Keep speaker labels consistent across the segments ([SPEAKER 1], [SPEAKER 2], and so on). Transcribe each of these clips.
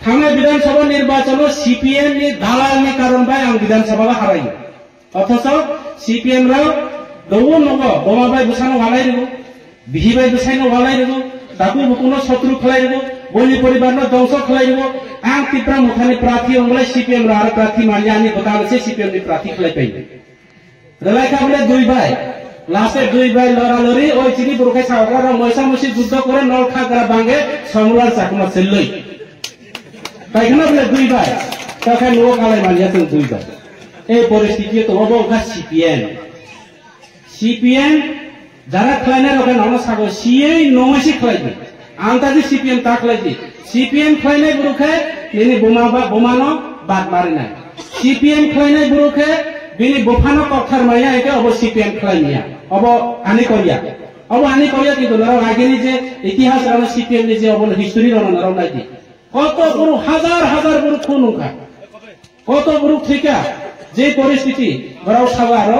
[SPEAKER 1] थांनाय विधानसभा निर्वाचन सीपीएम नि दालालनि कारण बाय आं विधानसभा हारायो अथच सीपीएम राव दवो नगो बमाबाय बुसानो वालायरिगो बिहिबाय बुसाइनो वालायरिगो दाबु बुकुनो शत्रु खलायरिगो बोली परिवारनो दंस खलायरिगो आं तिप्रा मुखानि प्रार्थी अंगलाय सीपीएम रा प्रार्थी मानियानि बतालसे सीपीएम नि प्रार्थी खलायपाय रलाय काबले दुई भाई लासे दुई भाई लरालरि ओइ चिनि बुरखाय सावग्रा मयसा मसि युद्ध करे नल खाग्रा बांगे समलार चाकमा सेल्लै তাইখানে বলে দুই ভাই তখন নো কালাই মানিয়া তুমি দুই ভাই এই পরিস্থিতি তো অবকা সিপিএম যারা খাইনা রকম নমস্কার সিএই নমসি খাইবে আন্তাজি সিপিএম তা খাইছে সিপিএম খাইনাই বুরুখে নিনি বোমানো বাদ মারে না সিপিএম খাইনাই বুরুখে বিনি বোফানো কথার মাইয়া একে অব সিপিএম খাইনিয়া অব আনি করিয়া কিন্তু নর আগেনি যে ইতিহাস রানো সিপিএম যে অব হিস্টরি রানো নর নাইতি কত বড় হাজার হাজার বড় খুন কত বড় ঠিকা যে পরিস্থিতি বড় সাগার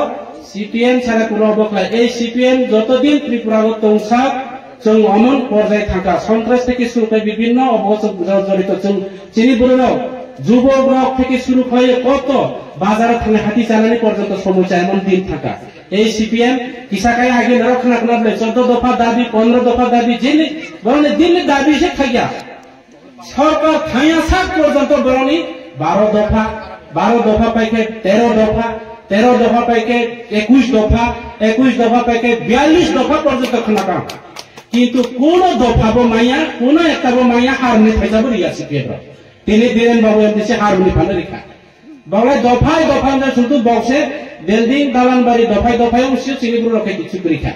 [SPEAKER 1] সিপিএম ছাড়া কোনো অবকায় এই সিপিএম যতদিন ত্রিপুরাগত তংসাক जों अमन पर्याय थांका सन्त्रास থেকে শুরু করে বিভিন্ন অবস্থা জড়িত जों চিনি বড়রাও যুবক রক থেকে শুরু করে কত বাজারে থানে হাতি চালানি পর্যন্ত সমস্যা এমন দিন থাকা এই সিপিএম কিসাকাই আগে নরখনা করলে 14 দফা দাবি 15 দফা দাবি যিনি বরং দিন দাবি সে থাকা সরকার থাইয়া সাত পর্যন্ত বরণী 12 দফা পাইকে 13 দফা পাইকে 21 দফা পাইকে 42 দফা পর্যন্ত খনাকা কিন্তু কোন দফাবো মাইয়া কোন একটাবো মাইয়া হারনি ফাইজাবো রিয়াসি কেবো তিনি বীরেন বাবু এমডিসি হারনি ফানে রেখা বাংলা দফায় শুধু বক্সে বিল্ডিং দালানবাড়ি দফায় উসি চিনিগুলো রকে কিছু রেখা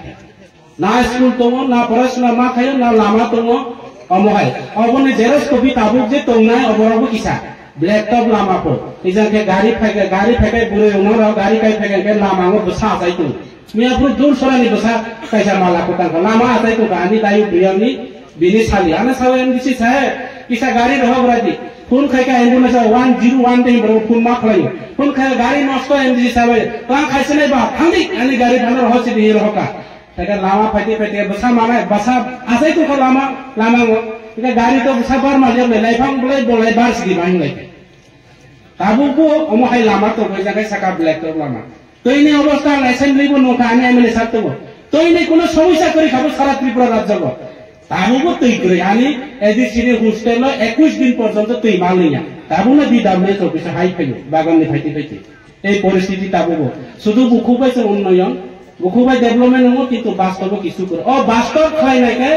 [SPEAKER 1] না স্কুল দङ না পড়াশোনা मा खायो ना लामा दङ अमहाय अबने जेरस कपि ताबुक जे तंनाय अबराबो किसा ब्लैक टॉप लामा को इजाके गाड़ी फेके बुरे उमर गाड़ी काई फेके के लामाङो बसा जायतु मियापुर दूर सरानि बसा कैसा माला को तंग लामा आजायतु गानी दायु बियानि बिनि साली आना सावे एमडीसी साहे किसा गाड़ी रहब राजी फोन खायका एम्बुलेंस 101 दे बरो फोन मा खलायो फोन खाय गाड़ी नष्ट एमडीसी सावे ता खायसने बा थांगि आनि गाड़ी भानो रहसि दे रहका तका लामा फाइते बसा माना बसा आजायतु को लामा इका गाड़ी तो बसा बार मालिया लाइफां बोले बार सिदि बाइन लाइ ताबुबो अमहाय लामा तो गजाय साका ब्लैक टॉप लामा तैनि अवस्था असेंबलिबो नखा आनि एमएलए सातबो तैनि कोनो समस्या करि खाबो सारा त्रिपुरा राज्यको ताबुबो तै करे आनि एडिसिनि हस्टेल 21 दिन पर्यन्त तै मालैया ताबुनो बिडाब्लिउ अफिस हाइ फैयो बागाननि फाइते এই পরিস্থিতি ताबुबो শুধু বুকুবাই উন্নয়ন बुकुबाई डेवलपमेंट हो किंतु वास्तव किसु कर और वास्तव खाइनाय के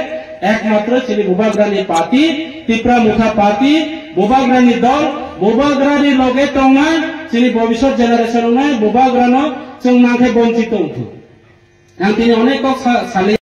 [SPEAKER 1] एकमात्र चिनि बुबाग्रानी पार्टी त्रिपुरा मुखा पार्टी बुबाग्रानी दल बुबाग्रानी लगे तंगा चिनि भविष्यत जेनारेशन में बुबाग्रानो जों नांखे बंचित उठु आं तिनि अनेक साले